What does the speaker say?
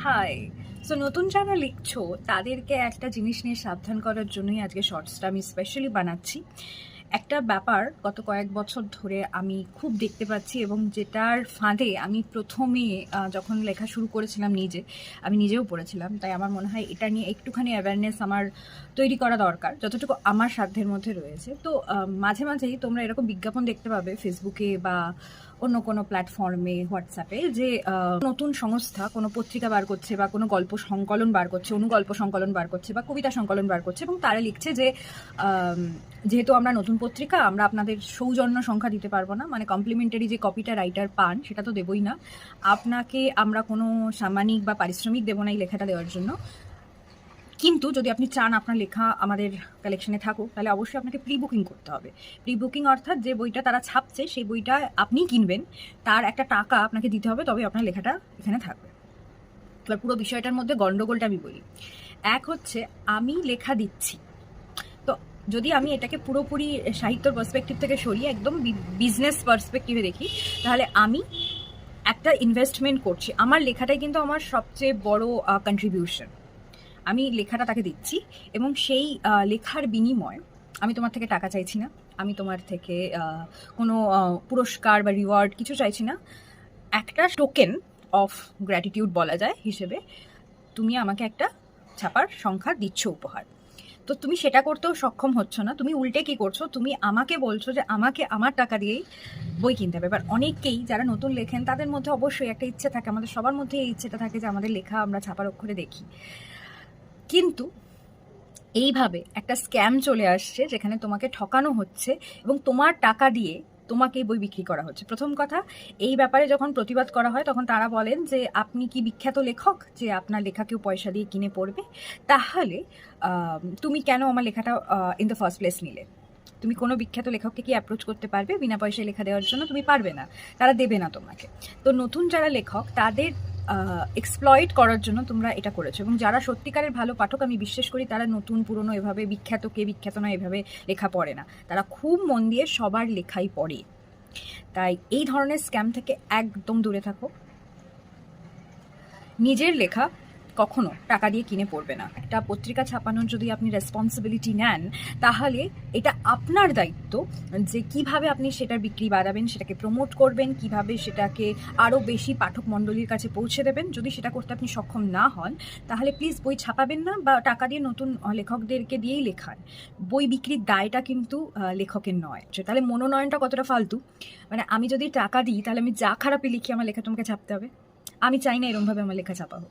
High. So নতুন যারা লিখছো তাদেরকে একটা জিনিস নিয়ে সাবধান করার জন্যই আজকে শর্টসটা আমি স্পেশালি বানাচ্ছি। একটা ব্যাপার গত কয়েক বছর ধরে আমি খুব দেখতে পাচ্ছি, এবং যেটার ফাঁদে আমি প্রথমে যখন লেখা শুরু করেছিলাম আমি নিজেও পড়েছিলাম, তাই আমার মনে হয় এটা নিয়ে একটুখানি অ্যাওয়ারনেস আমার তৈরি করা দরকার, যতটুকু আমার সাধ্যের মধ্যে রয়েছে। তো মাঝে মাঝেই তোমরা এরকম বিজ্ঞাপন দেখতে পাবে ফেসবুকে বা অন্য কোনো প্ল্যাটফর্মে, হোয়াটসঅ্যাপে, যে নতুন সংস্থা কোনো পত্রিকা বার করছে বা কোনো গল্প সংকলন বার করছে, অনুগল্প সংকলন বার করছে বা কবিতা সংকলন বার করছে, এবং তারা লিখছে যে যেহেতু আমরা নতুন পত্রিকা, আমরা আপনাদের সৌজন্য সংখ্যা দিতে পারবো না, মানে কমপ্লিমেন্টারি যে কপিটা রাইটার পান সেটা তো দেবই না, আপনাকে আমরা কোনো সাম্মানিক বা পারিশ্রমিক দেবো না এই লেখাটা দেওয়ার জন্য। কিন্তু যদি আপনি চান আপনার লেখা আমাদের কালেকশনে থাকুক, তাহলে অবশ্যই আপনাকে প্রি বুকিং করতে হবে। প্রি বুকিং অর্থাৎ যে বইটা তারা ছাপছে সেই বইটা আপনি কিনবেন, তার একটা টাকা আপনাকে দিতে হবে, তবে আপনার লেখাটা এখানে থাকবে। এবার পুরো বিষয়টার মধ্যে গন্ডগোলটা আমি বলি। এক হচ্ছে, আমি লেখা দিচ্ছি, তো যদি আমি এটাকে পুরোপুরি সাহিত্যর পার্সপেক্টিভ থেকে সরিয়ে একদম বিজনেস পার্সপেক্টিভে দেখি, তাহলে আমি একটা ইনভেস্টমেন্ট করছি। আমার লেখাটাই কিন্তু আমার সবচেয়ে বড় কন্ট্রিবিউশন। আমি লেখাটা তাকে দিচ্ছি, এবং সেই লেখার বিনিময় আমি তোমার থেকে টাকা চাইছি না, আমি তোমার থেকে কোনো পুরস্কার বা রিওয়ার্ড কিছু চাইছি না। একটা টোকেন অফ গ্র্যাটিটিউড বলা যায় হিসেবে তুমি আমাকে একটা ছাপার সংখ্যা দিচ্ছ উপহার। তো তুমি সেটা করতেও সক্ষম হচ্ছ না, তুমি উল্টে কি করছো, তুমি আমাকে বলছো যে আমাকে আমার টাকা দিয়েই বই কিনতে হবে। এবার অনেকেই যারা নতুন লেখেন তাদের মধ্যে অবশ্যই একটা ইচ্ছে থাকে, আমাদের সবার মধ্যে এই ইচ্ছেটা থাকে যে আমাদের লেখা আমরা ছাপার অক্ষরে দেখি। কিন্তু এইভাবে একটা স্ক্যাম চলে আসছে যেখানে তোমাকে ঠকানো হচ্ছে এবং তোমার টাকা দিয়ে তোমাকে বই বিক্রি করা হচ্ছে। প্রথম কথা, এই ব্যাপারে যখন প্রতিবাদ করা হয় তখন তারা বলেন যে আপনি কি বিখ্যাত লেখক যে আপনার লেখা কেউ পয়সা দিয়ে কিনে পড়বে? তাহলে তুমি কেন আমার লেখাটা ইন দ্য ফার্স্ট প্লেস নিলে? তুমি কোনো বিখ্যাত লেখককে কি অ্যাপ্রোচ করতে পারবে বিনা পয়সায় লেখা দেওয়ার জন্য? তুমি পারবে না, তারা দেবে না তোমাকে। তো নতুন যারা লেখক তাদের এক্সপ্লয়েট করার জন্য তোমরা এটা করেছো, এবং যারা সত্যিকারের ভালো পাঠক আমি বিশ্বাস করি তারা নতুন পুরনো এভাবে বিখ্যাত কে বিখ্যাত না এভাবে লেখা পড়ে না, তারা খুব মন দিয়ে সবার লেখাই পড়ে। তাই এই ধরনের স্ক্যাম থেকে একদম দূরে থাকো। নিজের লেখা কখনো টাকা দিয়ে কিনে পড়বে না। একটা পত্রিকা ছাপানোর যদি আপনি রেসপন্সিবিলিটি নেন, তাহলে এটা আপনার দায়িত্ব যে কিভাবে আপনি সেটার বিক্রি বাড়াবেন, সেটাকে প্রমোট করবেন, কিভাবে সেটাকে আরও বেশি পাঠক মণ্ডলীর কাছে পৌঁছে দেবেন। যদি সেটা করতে আপনি সক্ষম না হন, তাহলে প্লিজ বই ছাপাবেন না বা টাকা দিয়ে নতুন লেখকদেরকে দিয়েই লেখান। বই বিক্রির দায়টা কিন্তু লেখকের নয়। তাহলে মনোনয়নটা কতটা ফালতু। মানে আমি যদি টাকা দিই তাহলে আমি যা খারাপই লিখি আমার লেখা তোমাকে ছাপতে হবে? আমি চাই না এরমভাবে আমার লেখা ছাপা হোক।